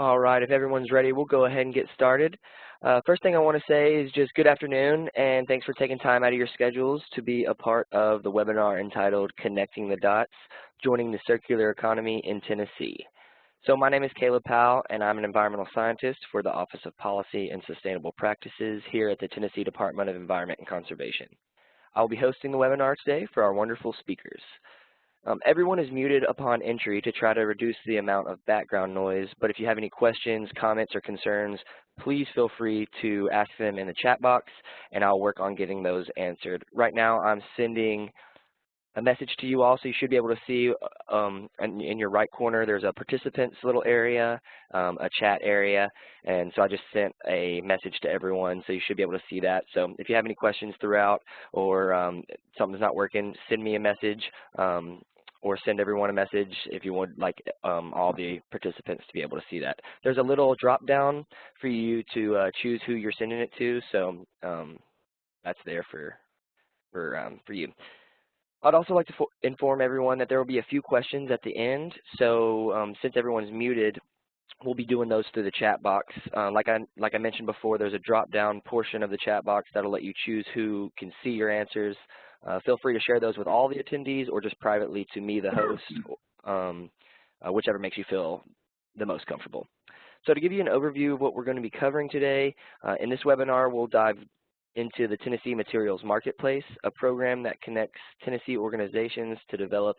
All right, if everyone's ready, we'll go ahead and get started. First thing I want to say is just good afternoon, and thanks for taking time out of your schedules to be a part of the webinar entitled Connecting the Dots, Joining the Circular Economy in Tennessee. So my name is Caleb Powell, and I'm an environmental scientist for the Office of Policy and Sustainable Practices here at the Tennessee Department of Environment and Conservation. I'll be hosting the webinar today for our wonderful speakers. Everyone is muted upon entry to try to reduce the amount of background noise, but if you have any questions, comments, or concerns, please feel free to ask them in the chat box, and I'll work on getting those answered. Right now, I'm sending a message to you all, so you should be able to see in your right corner, there's a participants little area, a chat area, and so I just sent a message to everyone, so you should be able to see that. So if you have any questions throughout or something's not working, send me a message or send everyone a message if you would like all the participants to be able to see that. There's a little drop down for you to choose who you're sending it to, so that's there for you. I'd also like to inform everyone that there will be a few questions at the end. So since everyone's muted, we'll be doing those through the chat box. Like I mentioned before, there's a drop-down portion of the chat box that'll let you choose who can see your answers. Feel free to share those with all the attendees or just privately to me, the host, whichever makes you feel the most comfortable. So to give you an overview of what we're going to be covering today, in this webinar, we'll dive into the Tennessee Materials Marketplace, a program that connects Tennessee organizations to develop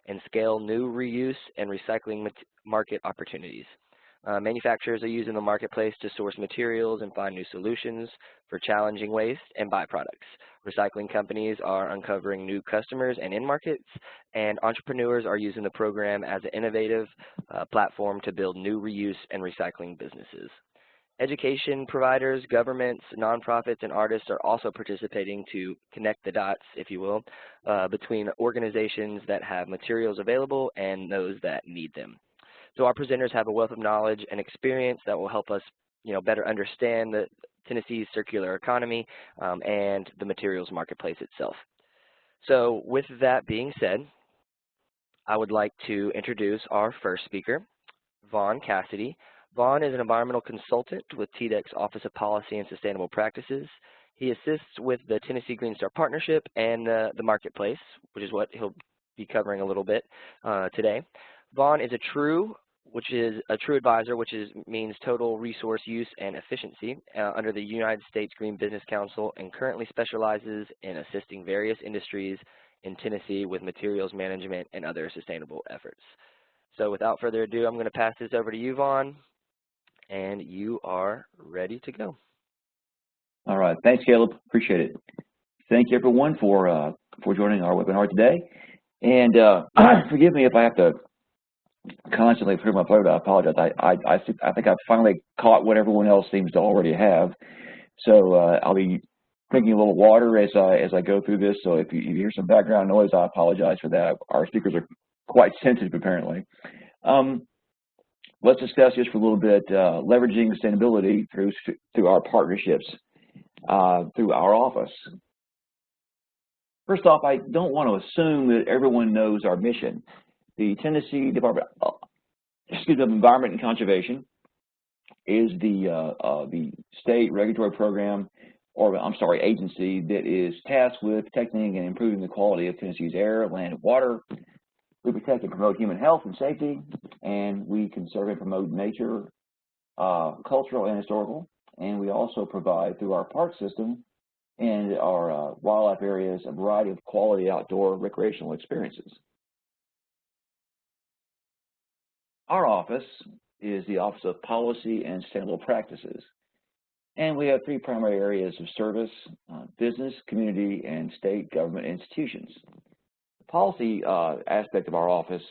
and scale new reuse and recycling market opportunities. Manufacturers are using the marketplace to source materials and find new solutions for challenging waste and byproducts. Recycling companies are uncovering new customers and end markets, and entrepreneurs are using the program as an innovative platform to build new reuse and recycling businesses. Education providers, governments, nonprofits, and artists are also participating to connect the dots, if you will, between organizations that have materials available and those that need them. So our presenters have a wealth of knowledge and experience that will help us, better understand the Tennessee's circular economy and the materials marketplace itself. So with that being said, I would like to introduce our first speaker, Vaughn Cassidy. Vaughn is an environmental consultant with TDEC's Office of Policy and Sustainable Practices. He assists with the Tennessee Green Star Partnership and the marketplace, which is what he'll be covering a little bit today. Vaughn is a true advisor, which means total resource use and efficiency under the United States Green Business Council, and currently specializes in assisting various industries in Tennessee with materials management and other sustainable efforts. So without further ado, I'm going to pass this over to you, Vaughn. And you are ready to go. All right. Thanks, Caleb. Appreciate it. Thank you, everyone, for joining our webinar today. And forgive me if I have to constantly clear my throat. I apologize. I think I've finally caught what everyone else seems to already have. So I'll be drinking a little water as I go through this. So if you hear some background noise, I apologize for that. Our speakers are quite sensitive, apparently. Let's discuss just for a little bit leveraging sustainability through our partnerships through our office. First off, I don't want to assume that everyone knows our mission. The Tennessee Department of Environment and Conservation is the state regulatory program, agency that is tasked with protecting and improving the quality of Tennessee's air, land, and water. We protect and promote human health and safety, and we conserve and promote nature, cultural and historical, and we also provide through our park system and our wildlife areas a variety of quality outdoor recreational experiences. Our office is the Office of Policy and Sustainable Practices, and we have three primary areas of service: business, community, and state government institutions. Policy aspect of our office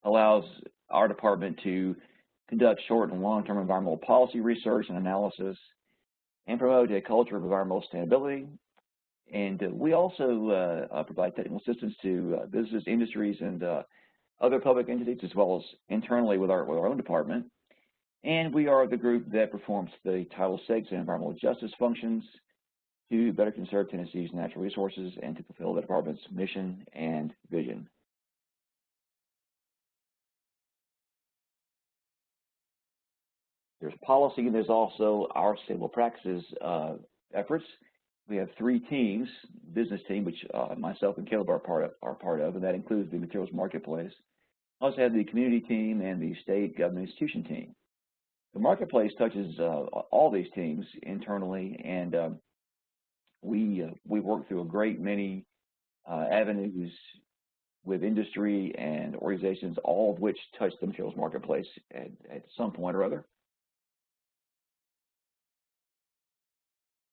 allows our department to conduct short and long-term environmental policy research and analysis and promote a culture of environmental sustainability. And we also provide technical assistance to businesses, industries, and other public entities, as well as internally with our own department. And we are the group that performs the Title VI and environmental justice functions to better conserve Tennessee's natural resources and to fulfill the department's mission and vision. there's policy, and there's also our sustainable practices efforts. We have 3 teams: business team, which myself and Caleb are part of, and that includes the materials marketplace. We also have the community team and the state government institution team. The marketplace touches all these teams internally, and we work through a great many avenues with industry and organizations, all of which touch the materials marketplace at some point or other.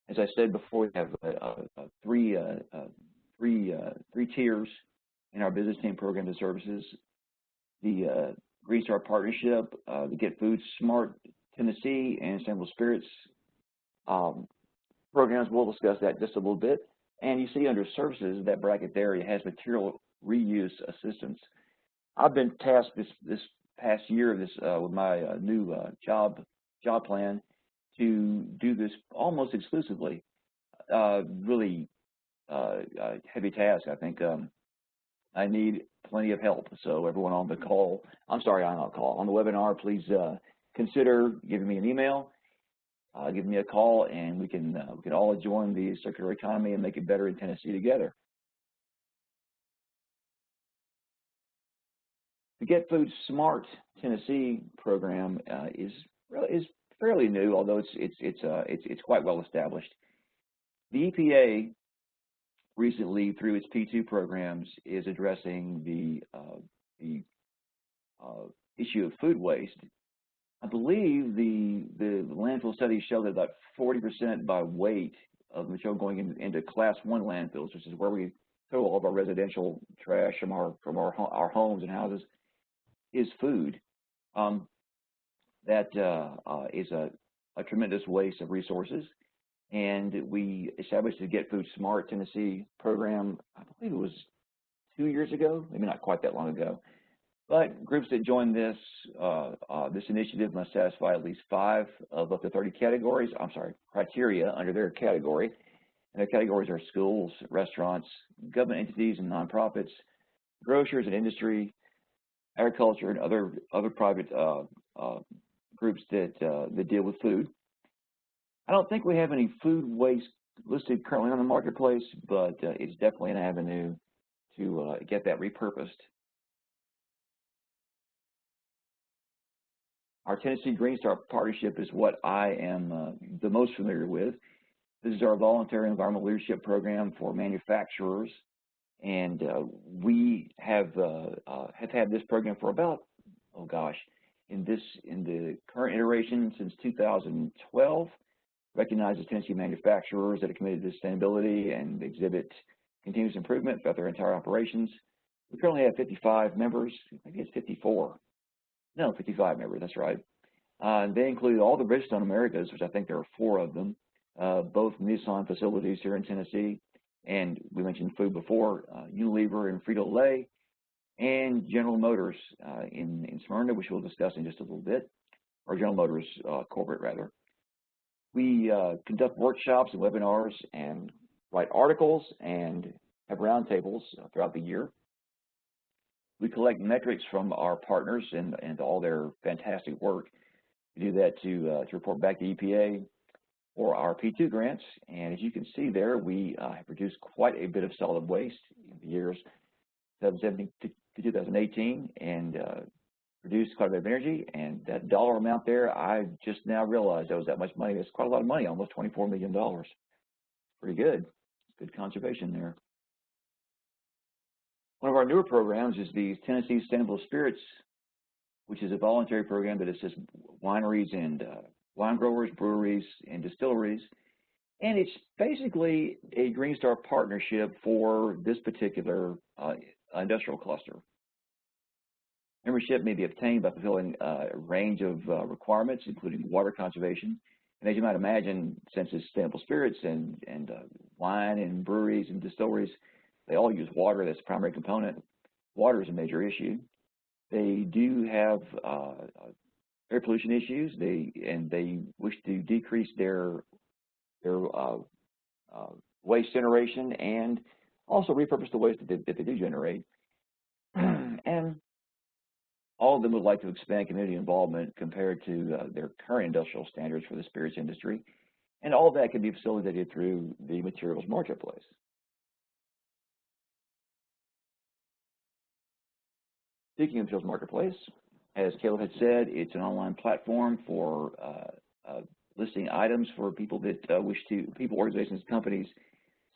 As I said before, we have three tiers in our business team programs and services. The Green Star Partnership, the Get Food Smart Tennessee, and Sustainable Spirits programs. We'll discuss that just a little bit. And you see under services, that bracket there, it has material reuse assistance. I've been tasked this past year with my new job plan to do this almost exclusively. Really heavy task. I think I need plenty of help. So everyone on the call, on the webinar, please consider giving me an email, give me a call, and we can all join the circular economy and make it better in Tennessee together. The Get Food Smart Tennessee program is fairly new, although it's quite well established. The EPA recently, through its P2 programs, is addressing the issue of food waste. I believe the landfill studies show that about 40% by weight of material going into Class 1 landfills, which is where we throw all of our residential trash from our homes and houses, is food. That is a tremendous waste of resources. And we established the Get Food Smart Tennessee program, I believe it was 2 years ago, maybe not quite that long ago. But groups that join this initiative must satisfy at least 5 of up to 30 criteria under their category. And their categories are schools, restaurants, government entities and nonprofits, grocers and industry, agriculture, and other private groups that deal with food. I don't think we have any food waste listed currently on the marketplace, but it's definitely an avenue to get that repurposed. Our Tennessee Green Star Partnership is what I am the most familiar with. This is our voluntary environmental leadership program for manufacturers, and we have had this program for about, in the current iteration since 2012. Recognizes Tennessee manufacturers that are committed to sustainability and exhibit continuous improvement throughout their entire operations. We currently have 55 members. Maybe it's 54. No, 55 members, that's right. They include all the Bridgestone Americas, which I think there are 4 of them, both Nissan facilities here in Tennessee, and we mentioned food before, Unilever and Frito-Lay, and General Motors in Smyrna, which we'll discuss in just a little bit, or General Motors corporate, rather. We conduct workshops and webinars and write articles and have roundtables throughout the year. We collect metrics from our partners and all their fantastic work. We do that to report back to EPA or our P2 grants. And as you can see there, we have produced quite a bit of solid waste in the years 2017 to 2018 and produced quite a bit of energy. And that dollar amount there, I just now realized that was that much money. That's quite a lot of money, almost $24 million. Pretty good. Good conservation there. One of our newer programs is the Tennessee Sustainable Spirits, which is a voluntary program that assists wineries and wine growers, breweries, and distilleries. And it's basically a Green Star partnership for this particular industrial cluster. Membership may be obtained by fulfilling a range of requirements, including water conservation. And as you might imagine, since it's sustainable spirits and wine and breweries and distilleries, they all use water. That's the primary component. Water is a major issue. They do have air pollution issues. They wish to decrease their waste generation and also repurpose the waste that they do generate. And All of them would like to expand community involvement compared to their current industrial standards for the spirits industry, and all of that can be facilitated through the materials marketplace. Speaking of materials marketplace, as Caleb had said, it's an online platform for listing items for people that people, organizations, companies,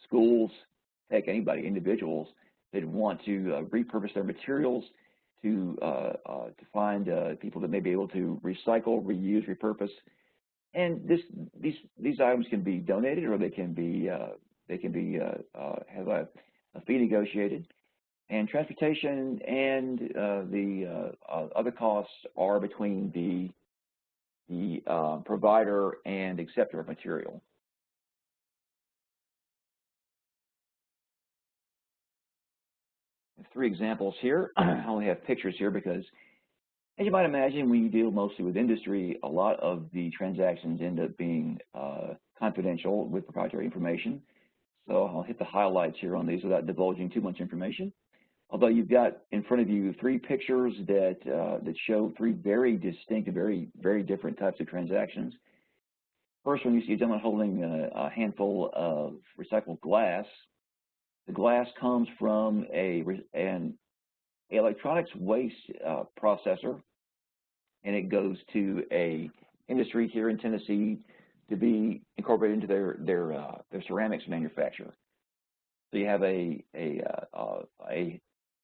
schools, heck, anybody, individuals that want to repurpose their materials, to find people that may be able to recycle, reuse, repurpose, and these items can be donated, or they can be have a fee negotiated, and transportation and the other costs are between the provider and acceptor of material. Three examples here. I only have pictures here because, as you might imagine, when you deal mostly with industry, a lot of the transactions end up being confidential with proprietary information. So I'll hit the highlights here on these without divulging too much information. Although you've got in front of you three pictures that show three very distinct and very different types of transactions. First one, you see a gentleman holding a handful of recycled glass. The glass comes from an electronics waste processor, and it goes to a industry here in Tennessee to be incorporated into their ceramics manufacturer. So you have a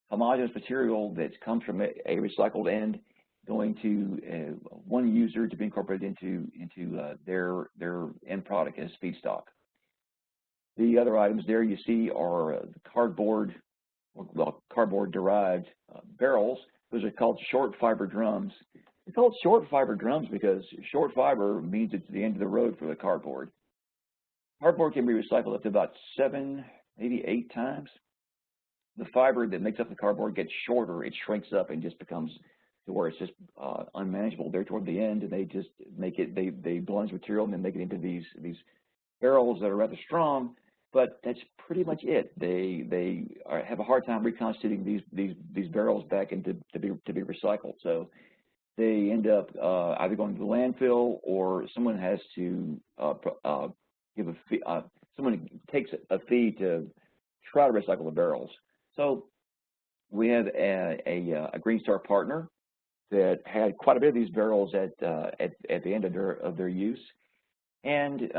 homogeneous material that comes from a recycled end going to one user to be incorporated into their end product as feedstock. The other items there you see are cardboard derived barrels. Those are called short fiber drums. They're called short fiber drums because short fiber means it's the end of the road for the cardboard. Cardboard can be recycled up to about 7, maybe 8 times. The fiber that makes up the cardboard gets shorter, it shrinks up and just becomes to where it's just unmanageable there toward the end, and they just make it, they blend material and then make it into these barrels that are rather strong, but that's pretty much it. They have a hard time reconstituting these barrels back into to be recycled. So they end up either going to the landfill, or someone has to give a fee. Someone takes a fee to try to recycle the barrels. So we have a Green Star partner that had quite a bit of these barrels at the end of their use, and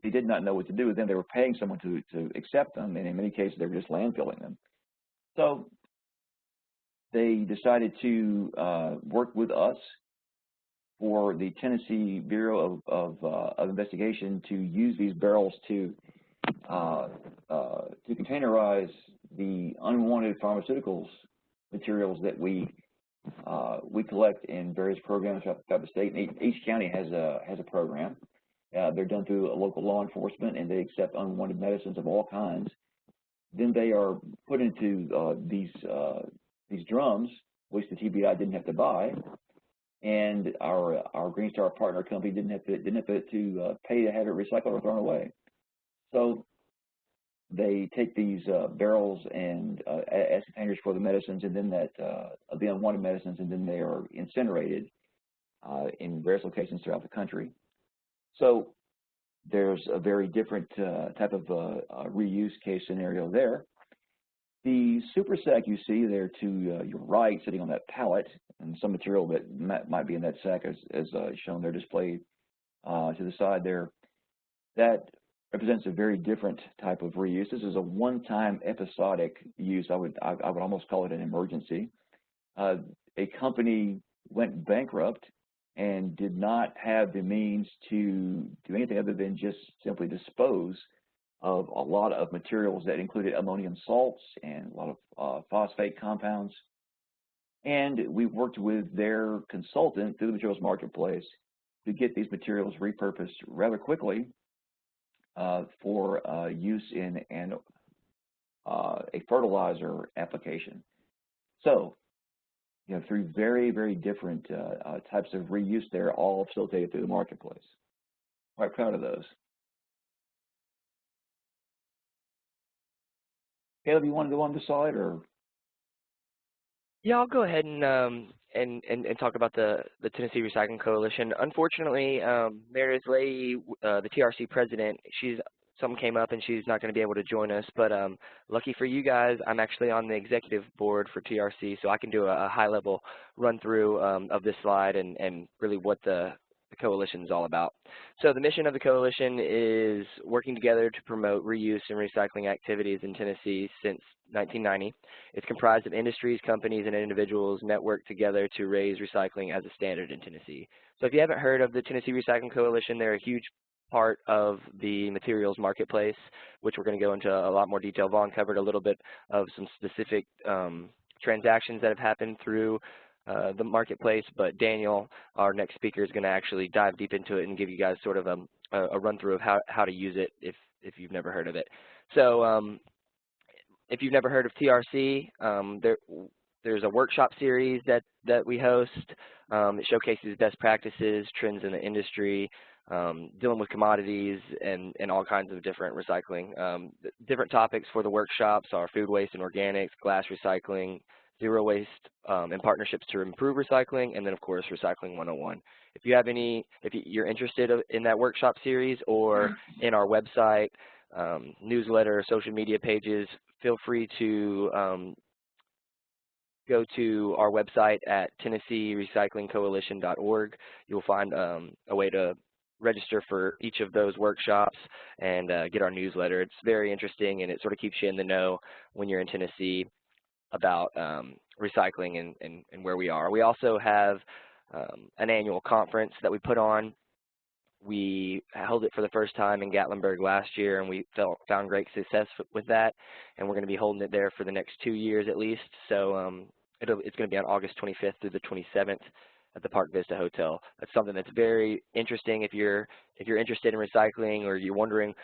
they did not know what to do with them. They were paying someone to accept them, and in many cases they were just landfilling them. So they decided to work with us for the Tennessee Bureau of Investigation to use these barrels to containerize the unwanted pharmaceuticals materials that we collect in various programs throughout the state. And each county has a program. They're done through a local law enforcement, and they accept unwanted medicines of all kinds. Then they are put into these drums, which the TBI didn't have to buy, and our Green Star partner company didn't have to pay to have it recycled or thrown away. So they take these barrels and as containers for the medicines, and then the unwanted medicines, and then they are incinerated in various locations throughout the country. So there's a very different type of reuse case scenario there. The super sack you see there to your right, sitting on that pallet, and some material that might be in that sack as shown there, displayed to the side there, that represents a very different type of reuse. This is a one-time episodic use. I would almost call it an emergency. A company went bankrupt and did not have the means to do anything other than just simply dispose of a lot of materials that included ammonium salts and a lot of phosphate compounds. And we worked with their consultant through the materials marketplace to get these materials repurposed rather quickly for use in a fertilizer application. So you have three very, very different types of reuse there, all facilitated through the marketplace. Quite proud of those. Caleb, you want to go on the slide, or? Yeah, I'll go ahead and and talk about the Tennessee Recycling Coalition. Unfortunately, Meredith Leahy, the TRC president, something came up and she's not going to be able to join us. But lucky for you guys, I'm actually on the executive board for TRC, so I can do a high-level run-through of this slide and really what the coalition is all about. So the mission of the coalition is working together to promote reuse and recycling activities in Tennessee since 1990. It's comprised of industries, companies, and individuals networked together to raise recycling as a standard in Tennessee. So if you haven't heard of the Tennessee Recycling Coalition, they're a huge part of the materials marketplace, which we're going to go into a lot more detail. Vaughn covered a little bit of some specific transactions that have happened through the marketplace, but Daniel, our next speaker, is going to actually dive deep into it and give you guys sort of a run-through of how to use it if you've never heard of it. So if you've never heard of TRC, there's a workshop series that we host. It showcases best practices, trends in the industry, dealing with commodities and all kinds of different recycling. Different topics for the workshops are food waste and organics, glass recycling, zero waste, and partnerships to improve recycling, and then of course Recycling 101. If you're interested in that workshop series or in our website, newsletter, social media pages, feel free to go to our website at TennesseeRecyclingCoalition.org. You'll find a way to register for each of those workshops and get our newsletter. It's very interesting, and it sort of keeps you in the know when you're in Tennessee about recycling and where we are. We also have an annual conference that we put on. We held it for the first time in Gatlinburg last year, and we found great success with that, and we're going to be holding it there for the next 2 years at least. So it's going to be on August 25th through the 27th at the Park Vista Hotel. That's something that's very interesting if you're interested in recycling, or you're wondering,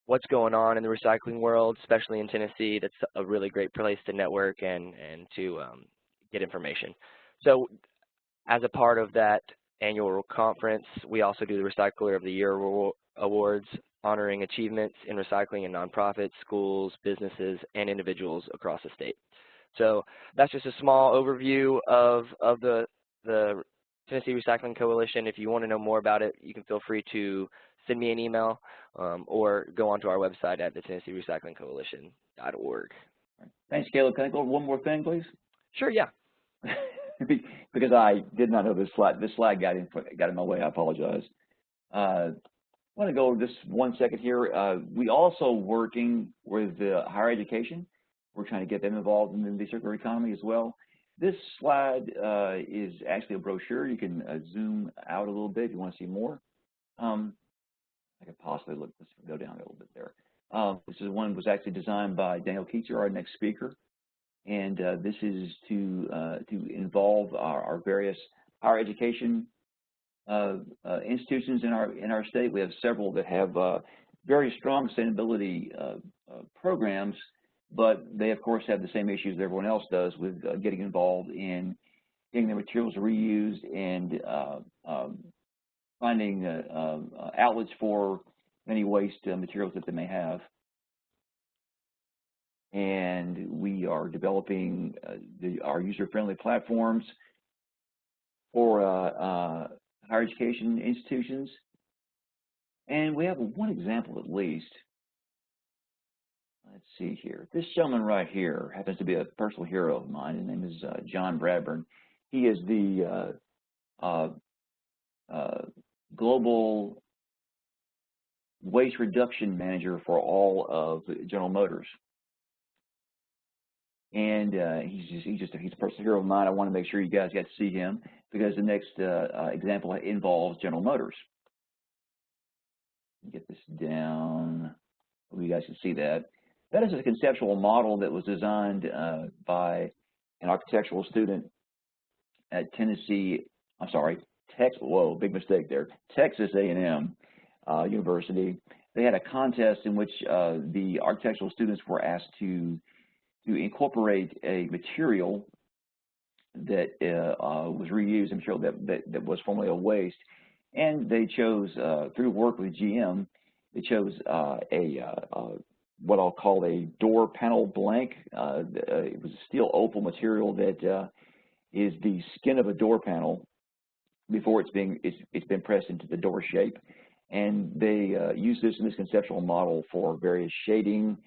what's going on in the recycling world, especially in Tennessee. That's a really great place to network and to get information. So as a part of that annual conference, we also do the Recycler of the Year Awards, honoring achievements in recycling in nonprofits, schools, businesses, and individuals across the state. So that's just a small overview of the Tennessee Recycling Coalition. If you want to know more about it, you can feel free to send me an email or go onto our website at the TennesseeRecyclingCoalition.org. Thanks, Caleb. Can I go over one more thing, please? Sure, yeah. Because I did not know this slide. This slide got in my way. I apologize. I want to go just 1 second here. We also working with higher education. We're trying to get them involved in the circular economy as well. This slide is actually a brochure. You can zoom out a little bit if you want to see more. I could possibly let's go down a little bit there. This is one was actually designed by Daniel Keetzer, our next speaker, and this is to involve our various higher education institutions in our state. We have several that have very strong sustainability programs, but they of course have the same issues that everyone else does with getting involved in getting their materials reused and finding outlets for many waste materials that they may have. And we are developing our user-friendly platforms for higher education institutions. And we have one example at least. Let's see here. This gentleman right here happens to be a personal hero of mine. His name is John Bradburn. He is the global waste reduction manager for all of General Motors. And he's a personal hero of mine. I want to make sure you guys get to see him because the next example involves General Motors. Get this down so you guys can see that. That is a conceptual model that was designed by an architectural student at whoa, big mistake there, Texas A&M University. They had a contest in which the architectural students were asked to incorporate a material that was reused, a material that was formerly a waste, and they chose, through work with GM, they chose what I'll call a door panel blank. It was a steel opal material that is the skin of a door panel before it's been pressed into the door shape. And they use this in this conceptual model for various shading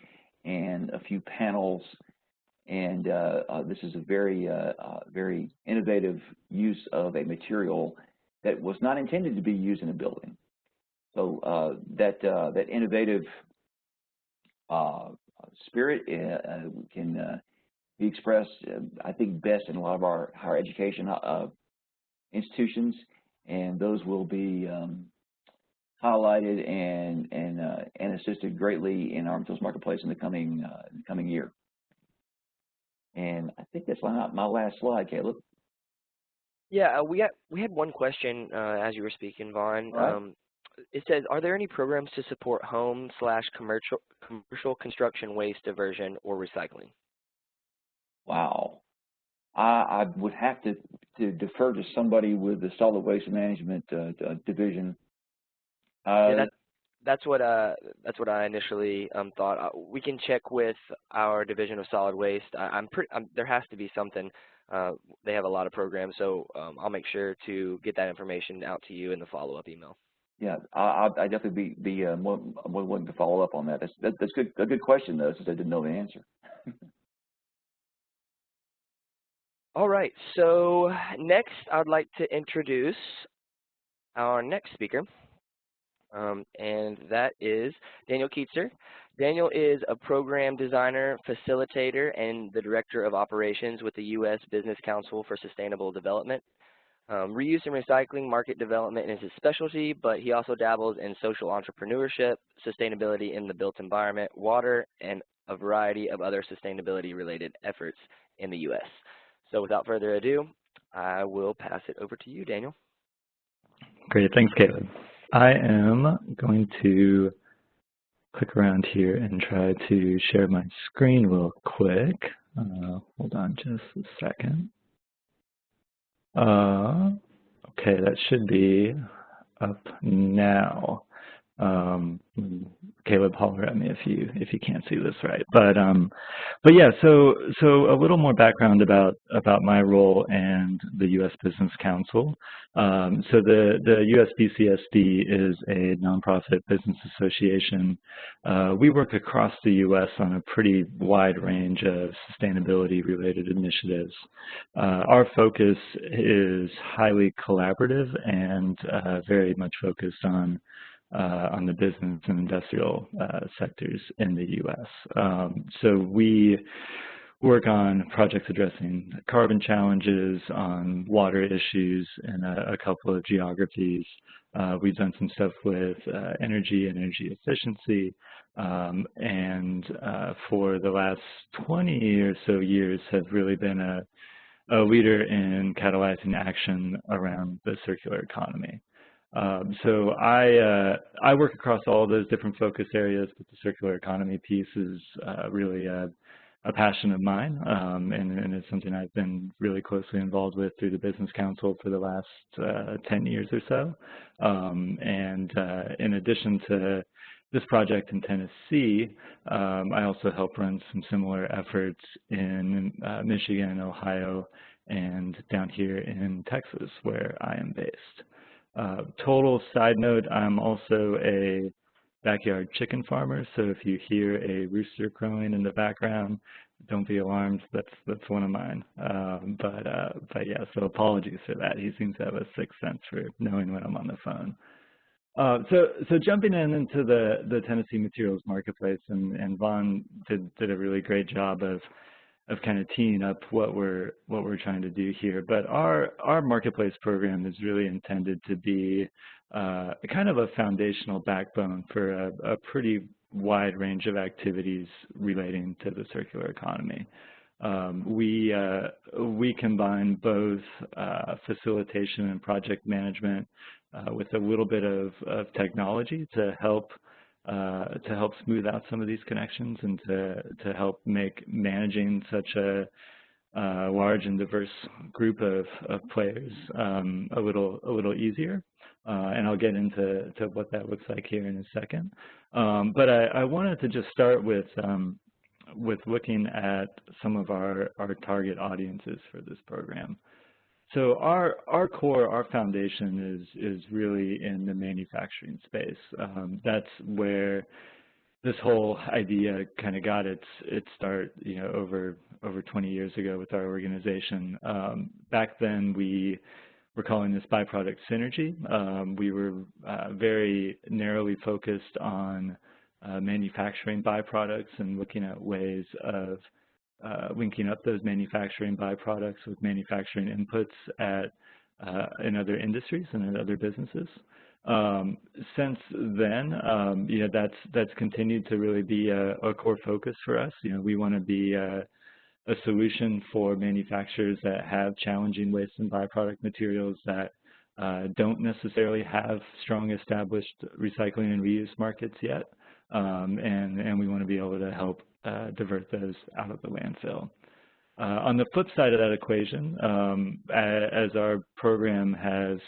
and a few panels. And this is a very, very innovative use of a material that was not intended to be used in a building. So that innovative spirit can be expressed, I think, best in a lot of our higher education institutions, and those will be highlighted and assisted greatly in our materials marketplace in the coming year. And I think that's my last slide, Caleb. Yeah, we had one question as you were speaking, Vaughn. Right. It says, are there any programs to support home/commercial construction waste diversion or recycling? Wow. I would have to defer to somebody with the solid waste management division. Yeah, that's what I initially thought. We can check with our division of solid waste. There has to be something. They have a lot of programs, so I'll make sure to get that information out to you in the follow-up email. Yeah, I definitely be more willing to follow up on that. That's good. A good question though, since I didn't know the answer. All right. So next, I'd like to introduce our next speaker, and that is Daniel Keetzer. Daniel is a program designer, facilitator, and the director of operations with the U.S. Business Council for Sustainable Development. Reuse and recycling market development is his specialty, but he also dabbles in social entrepreneurship, sustainability in the built environment, water, and a variety of other sustainability-related efforts in the U.S. So without further ado, I will pass it over to you, Daniel. Great, thanks, Caleb. I am going to click around here and try to share my screen real quick. Hold on just a second. Okay, that should be up now. Caleb, holler at me if you can't see this right. But yeah, so a little more background about my role and the U.S. Business Council. So the U.S. BCSD is a nonprofit business association. We work across the U.S. on a pretty wide range of sustainability-related initiatives. Our focus is highly collaborative and very much focused on the business and industrial sectors in the U.S. So we work on projects addressing carbon challenges, on water issues in a couple of geographies. We've done some stuff with energy efficiency, and for the last 20 or so years have really been a leader in catalyzing action around the circular economy. So I work across all those different focus areas, but the circular economy piece is really a passion of mine, and it's something I've been really closely involved with through the Business Council for the last 10 years or so. And in addition to this project in Tennessee, I also help run some similar efforts in Michigan, Ohio, and down here in Texas, where I am based. Total side note, I'm also a backyard chicken farmer, so if you hear a rooster crowing in the background, don't be alarmed, that's one of mine. But yeah, so apologies for that. He seems to have a sixth sense for knowing when I'm on the phone. So jumping into the Tennessee materials marketplace, and Vaughn did a really great job of kind of teeing up what we're trying to do here. But our marketplace program is really intended to be kind of a foundational backbone for a pretty wide range of activities relating to the circular economy. We combine both facilitation and project management with a little bit of technology to help smooth out some of these connections and to help make managing such a large and diverse group of players a little easier. And I'll get into what that looks like here in a second. But I wanted to just start with with looking at some of our target audiences for this program. So our core, our foundation is really in the manufacturing space. That's where this whole idea kind of got its start, over 20 years ago with our organization. Back then, we were calling this byproduct synergy. We were very narrowly focused on manufacturing byproducts and looking at ways of linking up those manufacturing byproducts with manufacturing inputs in other industries and in other businesses. Since then, that's continued to really be a core focus for us. We want to be a solution for manufacturers that have challenging waste and byproduct materials that don't necessarily have strong established recycling and reuse markets yet, and we want to be able to help divert those out of the landfill. On the flip side of that equation, as our program has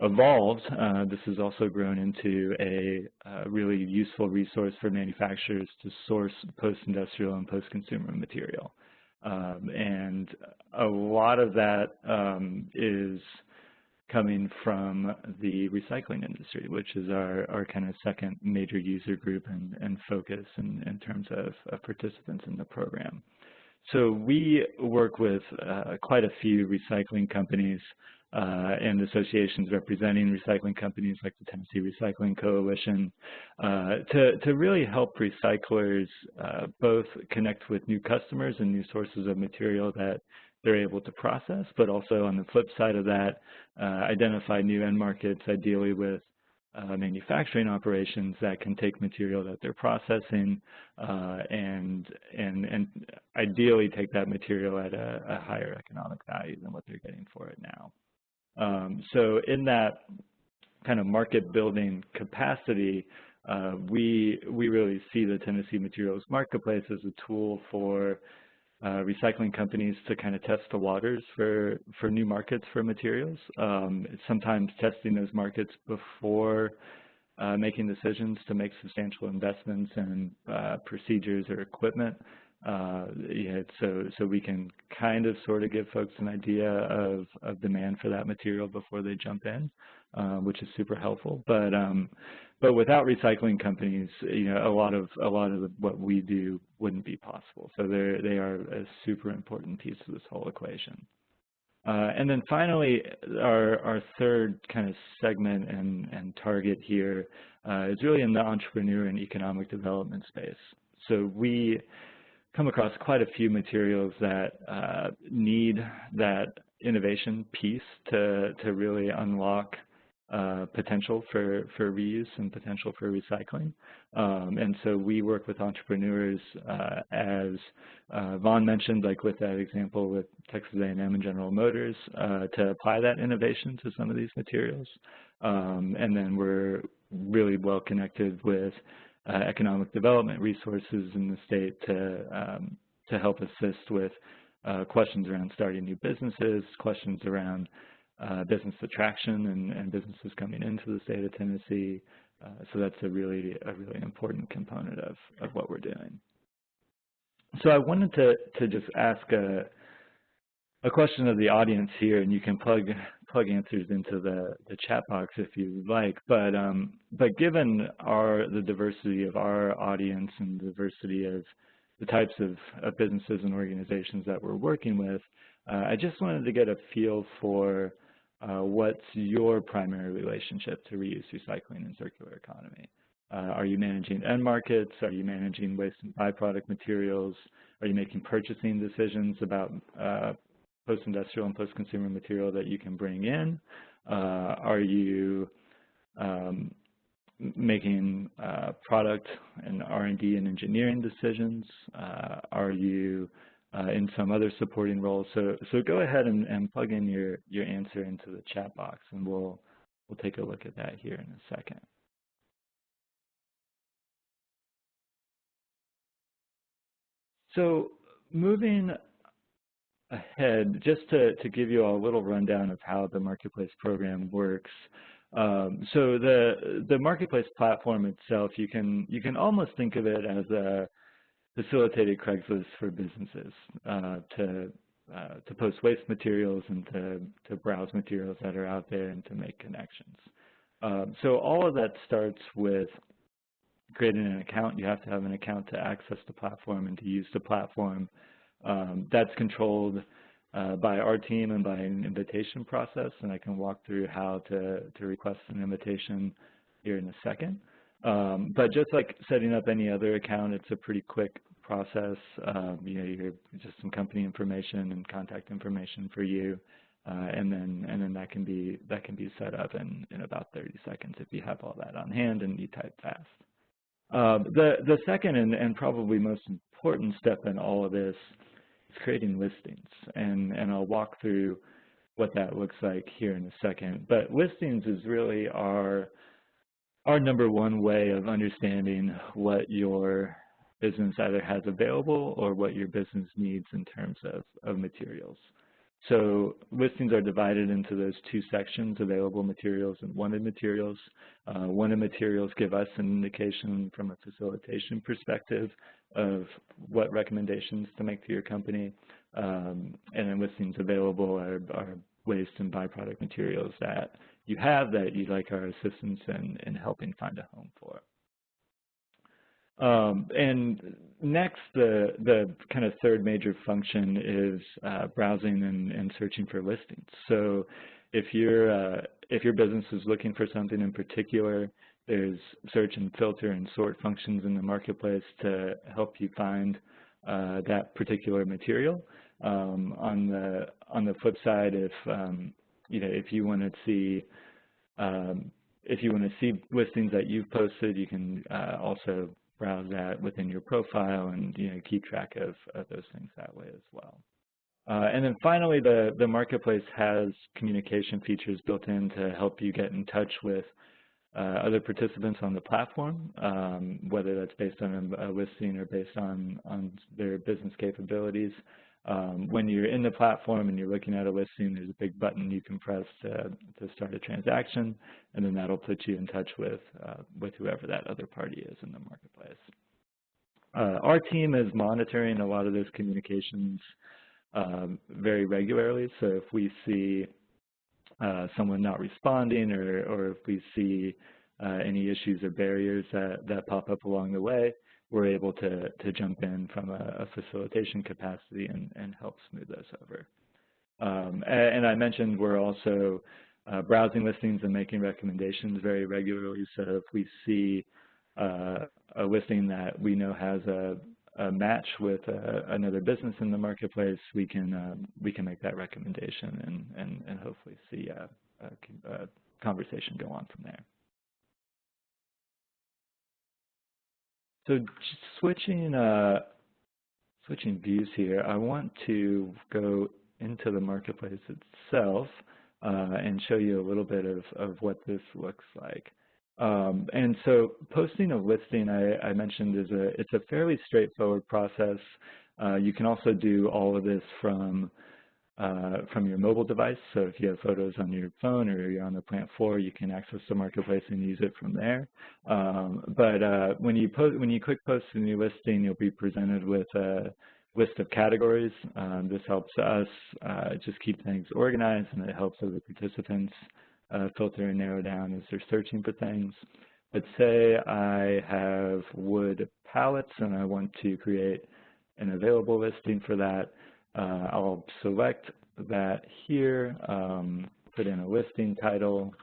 evolved, this has also grown into a really useful resource for manufacturers to source post-industrial and post-consumer material. And a lot of that is coming from the recycling industry, which is our kind of second major user group and focus in terms of participants in the program. So we work with quite a few recycling companies and associations representing recycling companies like the Tennessee Recycling Coalition to really help recyclers both connect with new customers and new sources of material that they're able to process, but also on the flip side of that, identify new end markets, ideally with manufacturing operations that can take material that they're processing and ideally take that material at a higher economic value than what they're getting for it now. So in that kind of market building capacity, we really see the Tennessee Materials Marketplace as a tool for recycling companies to kind of test the waters for new markets for materials, sometimes testing those markets before making decisions to make substantial investments in procedures or equipment. So we can kind of sort of give folks an idea of demand for that material before they jump in, which is super helpful. But without recycling companies, a lot of what we do wouldn't be possible. So they are a super important piece of this whole equation. And then finally, our third kind of segment and target here is really in the entrepreneur and economic development space. So we come across quite a few materials that need that innovation piece to really unlock potential for reuse and potential for recycling. And so we work with entrepreneurs, as Vaughn mentioned, like with that example with Texas A&M and General Motors, to apply that innovation to some of these materials. And then we're really well connected with economic development resources in the state to help assist with questions around starting new businesses, questions around business attraction and businesses coming into the state of Tennessee. So that's a really important component of what we're doing. So I wanted to just ask a question of the audience here, and you can plug answers into the chat box if you like. But given the diversity of our audience and the diversity of the types of businesses and organizations that we're working with, I just wanted to get a feel for what's your primary relationship to reuse, recycling, and circular economy. Are you managing end markets? Are you managing waste and byproduct materials? Are you making purchasing decisions about post-industrial and post-consumer material that you can bring in? Are you making product and R&D and engineering decisions? Are you in some other supporting roles? So go ahead and plug in your answer into the chat box, and we'll take a look at that here in a second. So moving ahead, just to give you a little rundown of how the Marketplace program works. So the Marketplace platform itself, you can almost think of it as facilitated Craigslist for businesses to post waste materials and to browse materials that are out there and to make connections. So all of that starts with creating an account. You have to have an account to access the platform and to use the platform. That's controlled by our team and by an invitation process, and I can walk through how to request an invitation here in a second. But just like setting up any other account, it's a pretty quick process. You're just some company information and contact information for you, and then that can be set up in about 30 seconds if you have all that on hand and you type fast. The second and probably most important step in all of this is creating listings, and I'll walk through what that looks like here in a second. But listings is really our number one way of understanding what your business either has available or what your business needs in terms of materials. So listings are divided into those two sections, available materials and wanted materials. Wanted materials give us an indication from a facilitation perspective of what recommendations to make to your company. And then listings available are waste and byproduct materials that you have that you'd like our assistance in helping find a home for. And next, the kind of third major function is browsing and searching for listings. So if your business is looking for something in particular, there's search and filter and sort functions in the marketplace to help you find that particular material. On the flip side, if you want to see listings that you've posted, you can also browse that within your profile and keep track of those things that way as well. And then finally, the marketplace has communication features built in to help you get in touch with other participants on the platform, whether that's based on a listing or based on their business capabilities. When you're in the platform and you're looking at a listing, there's a big button you can press to start a transaction, and then that'll put you in touch with whoever that other party is in the marketplace. Our team is monitoring a lot of those communications very regularly, so if we see someone not responding or if we see any issues or barriers that pop up along the way, we're able to jump in from a facilitation capacity and help smooth those over. And I mentioned we're also browsing listings and making recommendations very regularly. So if we see a listing that we know has a match with another business in the marketplace, we can make that recommendation and hopefully see a conversation go on from there. So switching views here, I want to go into the marketplace itself and show you a little bit of what this looks like. And so posting a listing, I mentioned, it's a fairly straightforward process. You can also do all of this from your mobile device. So if you have photos on your phone or you're on the plant floor, you can access the marketplace and use it from there. But when you click post a new listing, you'll be presented with a list of categories. This helps us just keep things organized, and it helps other participants filter and narrow down as they're searching for things. But say I have wood pallets and I want to create an available listing for that. I'll select that here, put in a listing title.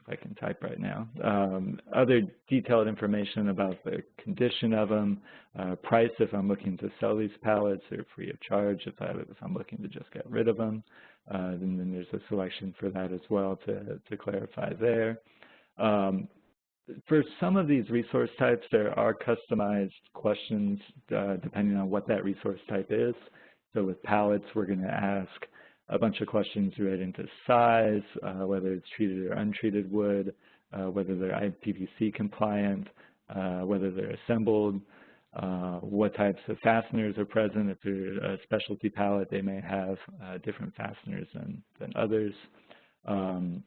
I can type right now. Other detailed information about the condition of them, price if I'm looking to sell these pallets, they're free of charge if I'm looking to just get rid of them. Then there's a selection for that as well to clarify there. For some of these resource types, there are customized questions depending on what that resource type is. So with pallets, we're going to ask a bunch of questions relating to size, whether it's treated or untreated wood, whether they're IPPC compliant, whether they're assembled, what types of fasteners are present. If they're a specialty pallet, they may have different fasteners than others. And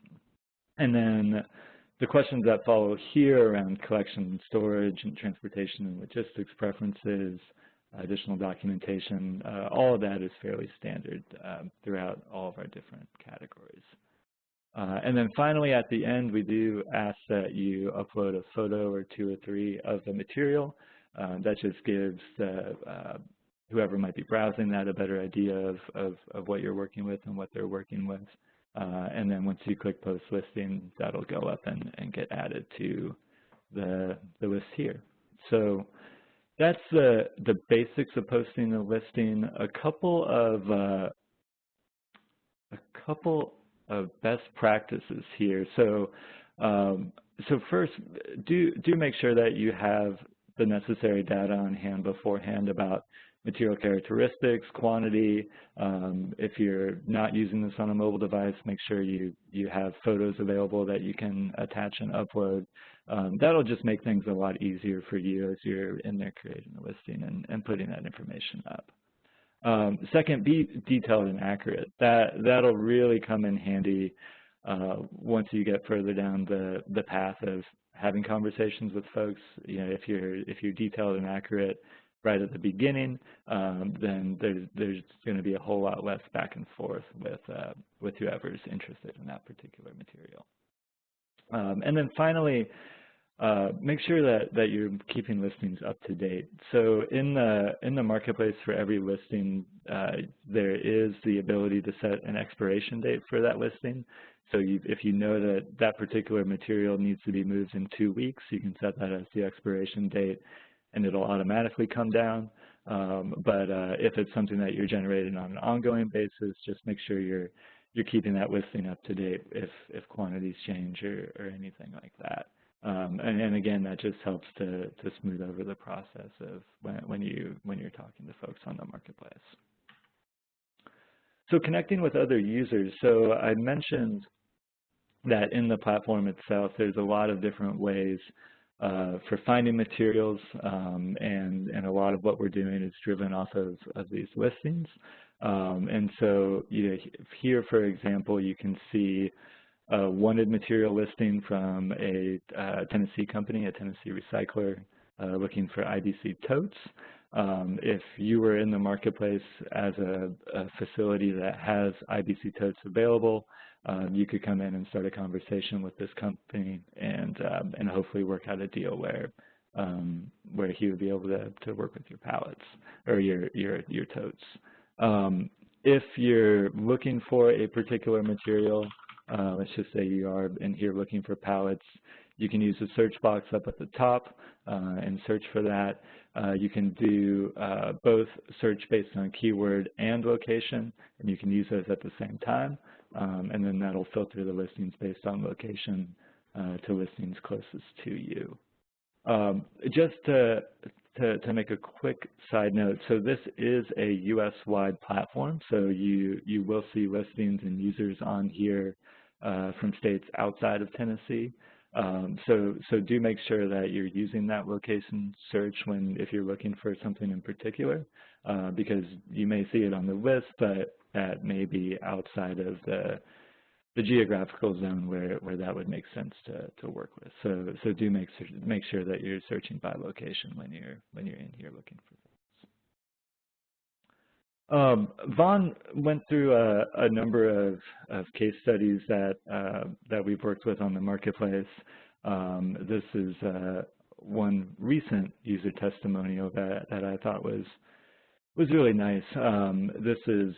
then the questions that follow here around collection and storage and transportation and logistics preferences, additional documentation, all of that is fairly standard throughout all of our different categories. And then finally, at the end, we do ask that you upload a photo or 2 or 3 of the material. That just gives whoever might be browsing that a better idea of what you're working with and what they're working with. And then once you click Post Listing, that'll go up and get added to the list here. So that's the basics of posting a listing. A couple of best practices here. So so first, do make sure that you have the necessary data on hand beforehand about material characteristics, quantity. If you're not using this on a mobile device, make sure you have photos available that you can attach and upload. That'll just make things a lot easier for you as you're in there creating a listing and putting that information up. Second, be detailed and accurate. That'll really come in handy once you get further down the path of having conversations with folks. You know, if you're detailed and accurate right at the beginning, then there's going to be a whole lot less back and forth with whoever's interested in that particular material. And then finally, make sure that you're keeping listings up to date. So in the marketplace for every listing, there is the ability to set an expiration date for that listing. So if you know that particular material needs to be moved in 2 weeks, you can set that as the expiration date, and it'll automatically come down. But if it's something that you're generating on an ongoing basis, just make sure you're keeping that listing up to date if quantities change or anything like that. And again, that just helps to smooth over the process of when you're talking to folks on the marketplace. So connecting with other users. So I mentioned that in the platform itself, there's a lot of different ways for finding materials, and a lot of what we're doing is driven off of these listings. And so here, for example, you can see a wanted material listing from a Tennessee company, a Tennessee recycler, looking for IBC totes. If you were in the marketplace as a facility that has IBC totes available, you could come in and start a conversation with this company and hopefully work out a deal where he would be able to work with your pallets or your totes. If you're looking for a particular material, let's just say you are in here looking for pallets, you can use the search box up at the top and search for that. You can do both search based on keyword and location, and you can use those at the same time. And then that'll filter the listings based on location to listings closest to you. Just to make a quick side note, so this is a US-wide platform, so you will see listings and users on here from states outside of Tennessee. So do make sure that you're using that location search if you're looking for something in particular, because you may see it on the list, but that may be outside of the geographical zone where that would make sense to work with. So do make sure that you're searching by location when you're in here looking for things. Vaughn went through a number of case studies that we've worked with on the marketplace. This is one recent user testimonial that I thought was really nice. This is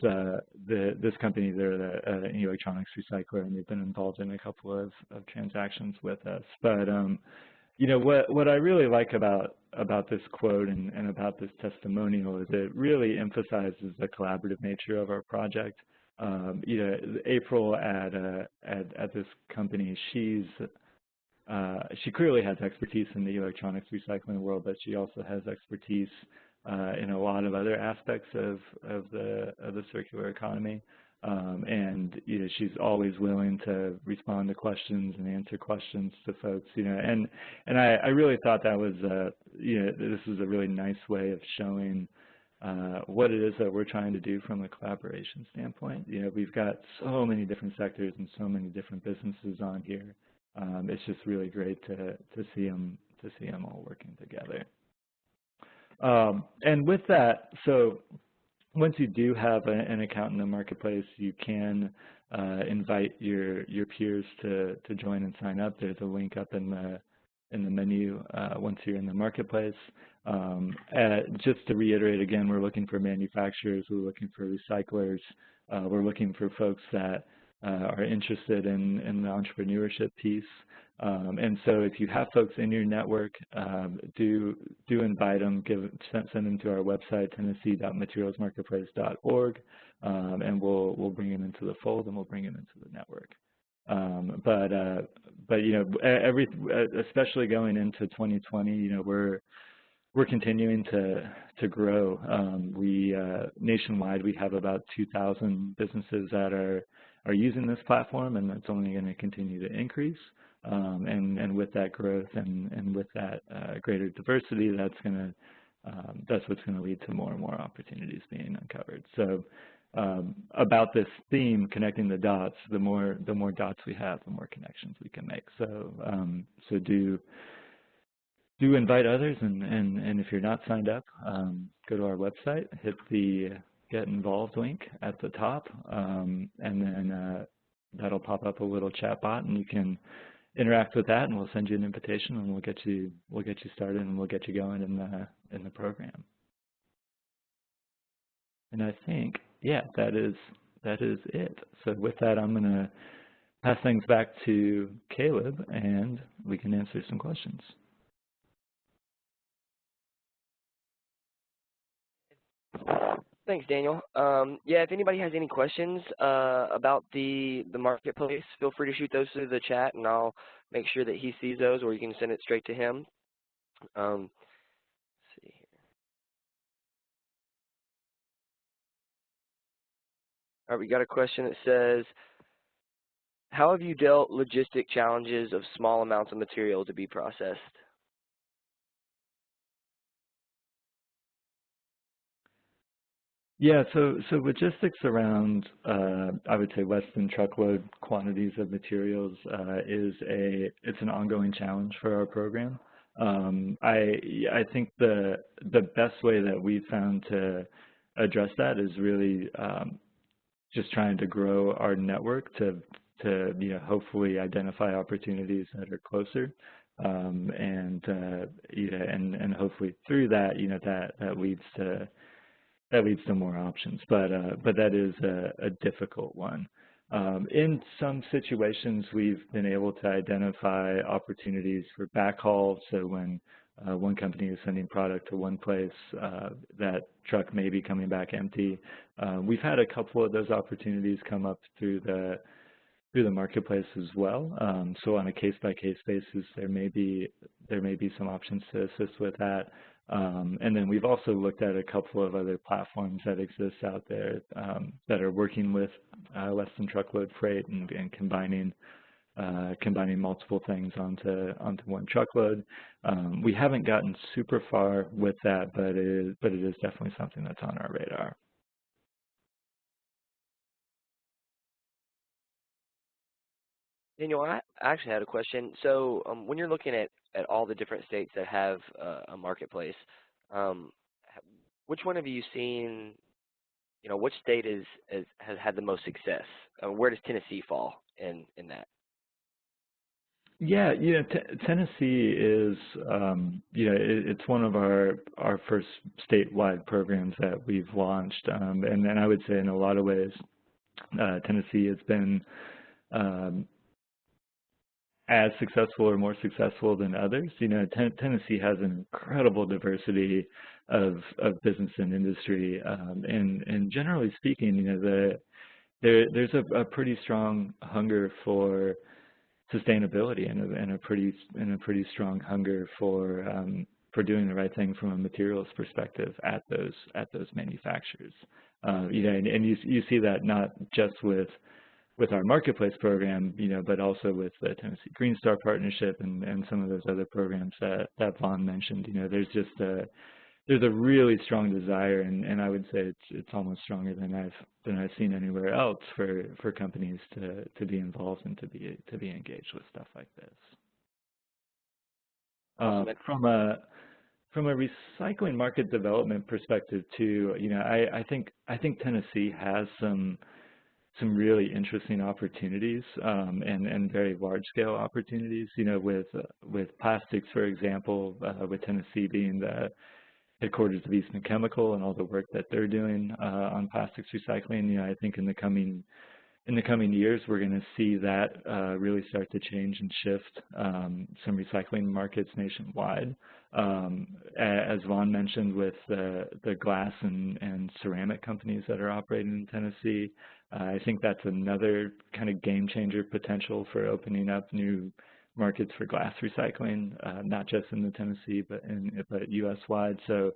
this company. They're an electronics recycler, and they've been involved in a couple of transactions with us. But you know, what I really like about this quote and about this testimonial is it really emphasizes the collaborative nature of our project. You know, April at this company, she clearly has expertise in the electronics recycling world, but she also has expertise in a lot of other aspects of the circular economy. And you know, she's always willing to respond to questions and answer questions to folks. You know, and I really thought that was you know, this is a really nice way of showing what it is that we're trying to do from a collaboration standpoint. You know, we've got so many different sectors and so many different businesses on here. it's just really great to see them all working together. And with that, so once you do have an account in the marketplace, you can invite your peers to join and sign up. There's a link up in the menu once you're in the marketplace. Just to reiterate again, we're looking for manufacturers, we're looking for recyclers, we're looking for folks that are interested in the entrepreneurship piece. And so if you have folks in your network, do invite them, send them to our website, tennessee.materialsmarketplace.org, and we'll bring them into the fold and we'll bring them into the network. But you know, especially going into 2020, you know, we're continuing to grow. Nationwide, we have about 2,000 businesses that are using this platform, and that's only going to continue to increase. And with that growth and with that greater diversity, that's what's going to lead to more and more opportunities being uncovered. So about this theme, connecting the dots, the more dots we have, the more connections we can make. So so do invite others, and if you're not signed up, go to our website, hit the Get Involved link at the top, and then that'll pop up a little chat bot, and you can interact with that, and we'll send you an invitation, and we'll get you started, and we'll get you going in the program. And I think, yeah, that is it. So with that, I'm going to pass things back to Caleb, and we can answer some questions. Thanks, Daniel. Yeah, if anybody has any questions about the marketplace, feel free to shoot those through the chat, and I'll make sure that he sees those, or you can send it straight to him. Let's see here. All right, we got a question that says, how have you dealt logistic challenges of small amounts of material to be processed? Yeah, so logistics around, I would say, less than truckload quantities of materials it's an ongoing challenge for our program. I think the best way that we've found to address that is really just trying to grow our network to you know, hopefully identify opportunities that are closer, and hopefully through that, you know, that leads to more options, but that is a difficult one. In some situations, we've been able to identify opportunities for backhaul. So when one company is sending product to one place, that truck may be coming back empty. We've had a couple of those opportunities come up through the marketplace as well. So on a case-by-case basis, there may be some options to assist with that. And then we've also looked at a couple of other platforms that exist out there that are working with less than truckload freight and combining multiple things onto one truckload. We haven't gotten super far with that, but it is definitely something that's on our radar. Daniel, I actually had a question. So when you're looking at all the different states that have a marketplace, which one have you seen, you know, which state has had the most success? Where does Tennessee fall in that? Yeah, Tennessee is, it's one of our first statewide programs that we've launched, and I would say in a lot of ways, Tennessee has been as successful or more successful than others. You know, Tennessee has an incredible diversity of business and industry, and generally speaking, you know, there's a pretty strong hunger for sustainability and a pretty strong hunger for doing the right thing from a materials perspective at those manufacturers. You know, and you see that not just with our marketplace program, you know, but also with the Tennessee Green Star Partnership and some of those other programs that Vaughn mentioned. You know, there's just there's a really strong desire, and I would say it's almost stronger than I've seen anywhere else for companies to be involved and to be engaged with stuff like this. Awesome. From a recycling market development perspective too, I think Tennessee has some really interesting opportunities and very large scale opportunities. With plastics, for example, with Tennessee being the headquarters of Eastman Chemical and all the work that they're doing on plastics recycling, I think in the coming years, we're going to see that really start to change and shift some recycling markets nationwide. As Vaughn mentioned, with the glass and ceramic companies that are operating in Tennessee, I think that's another kind of game changer potential for opening up new markets for glass recycling, not just in the Tennessee, but U.S. wide. So,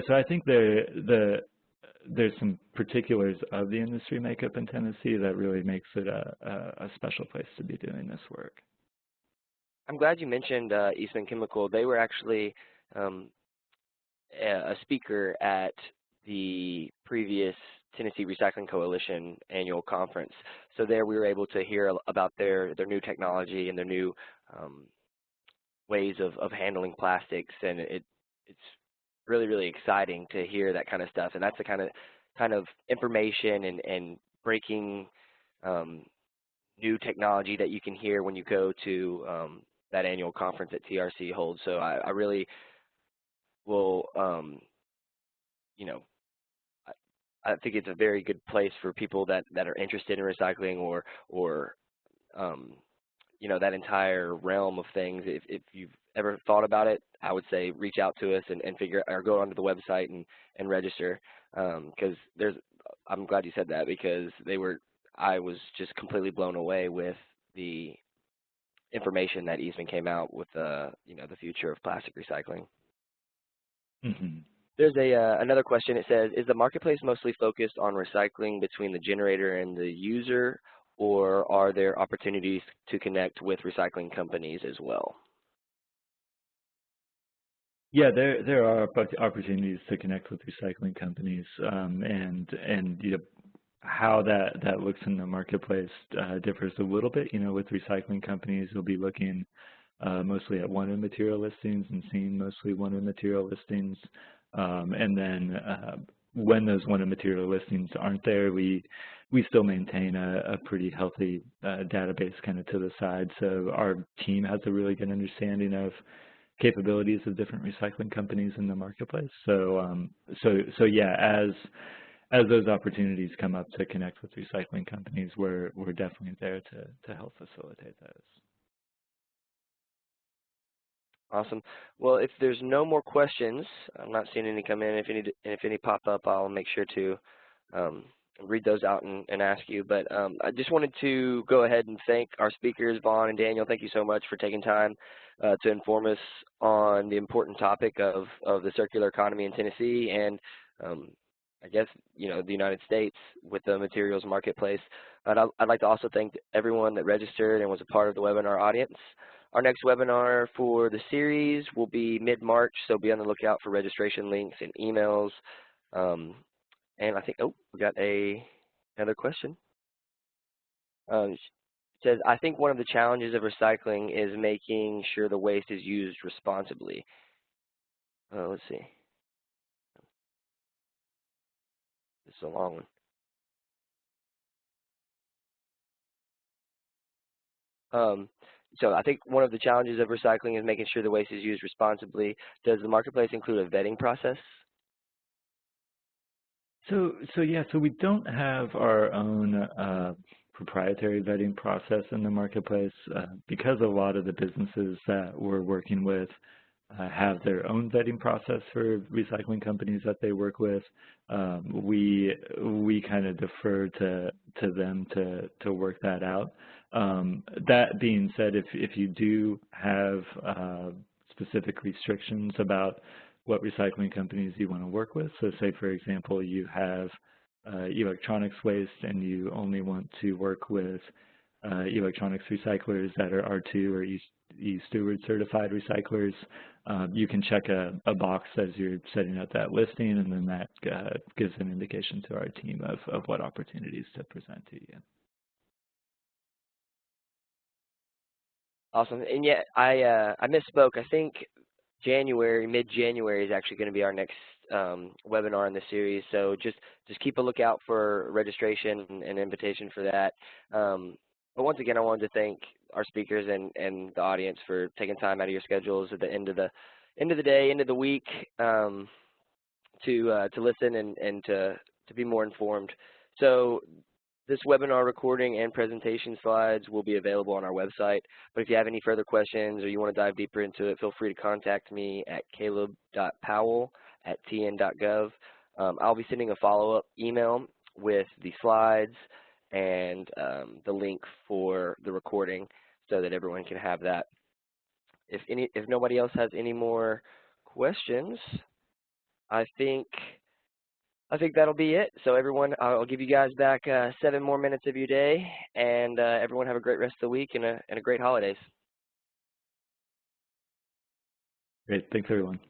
so I think there's some particulars of the industry makeup in Tennessee that really makes it a special place to be doing this work. I'm glad you mentioned Eastman Chemical. They were actually a speaker at the previous Tennessee Recycling Coalition annual conference. So there we were able to hear about their new technology and their new ways of handling plastics, and it's really, really exciting to hear that kind of stuff. And that's the kind of information and breaking new technology that you can hear when you go to that annual conference that TRC holds. So I really will, I think it's a very good place for people that are interested in recycling or that entire realm of things. If you've ever thought about it, I would say reach out to us and figure, or go onto the website and register. Because I'm glad you said that, because I was just completely blown away with the information that Eastman came out with, the future of plastic recycling. Mm-hmm. There's another question. It says, is the marketplace mostly focused on recycling between the generator and the user, or are there opportunities to connect with recycling companies as well? Yeah, there are opportunities to connect with recycling companies, and how that looks in the marketplace differs a little bit. With recycling companies, you'll be looking mostly at one-in material listings and seeing mostly one-in material listings. And then when those one-in material listings aren't there, we still maintain a pretty healthy database kind of to the side. So our team has a really good understanding of capabilities of different recycling companies in the marketplace. So yeah, as those opportunities come up to connect with recycling companies, we're definitely there to help facilitate those. Awesome. Well, if there's no more questions, I'm not seeing any come in. If any pop up, I'll make sure to read those out and ask you. But I just wanted to go ahead and thank our speakers, Vaughn and Daniel. Thank you so much for taking time to inform us on the important topic of the circular economy in Tennessee and I guess, the United States with the materials marketplace. But I'd like to also thank everyone that registered and was a part of the webinar audience. Our next webinar for the series will be mid-March, so be on the lookout for registration links and emails. And I think, we got another question. It says, I think one of the challenges of recycling is making sure the waste is used responsibly. Let's see. This is a long one. So I think one of the challenges of recycling is making sure the waste is used responsibly. Does the marketplace include a vetting process? So we don't have our own proprietary vetting process in the marketplace because a lot of the businesses that we're working with have their own vetting process for recycling companies that they work with. We kind of defer to them to work that out. That being said, if you do have specific restrictions about what recycling companies you want to work with, so say for example you have electronics waste and you only want to work with electronics recyclers that are R2 or E-Steward certified recyclers. You can check a box as you're setting up that listing, and then that gives an indication to our team of what opportunities to present to you. Awesome. And yeah, I misspoke. I think mid-January is actually going to be our next webinar in the series. So just keep a lookout for registration and invitation for that. But once again, I wanted to thank our speakers and the audience for taking time out of your schedules at the end of the day, end of the week, to listen and to be more informed. So this webinar recording and presentation slides will be available on our website. But if you have any further questions or you want to dive deeper into it, feel free to contact me at caleb.powell@tn.gov. I'll be sending a follow-up email with the slides and the link for the recording so that everyone can have that. If nobody else has any more questions, I think that'll be it. So everyone, I'll give you guys back 7 more minutes of your day, and everyone have a great rest of the week and a great holidays. Great, thanks everyone.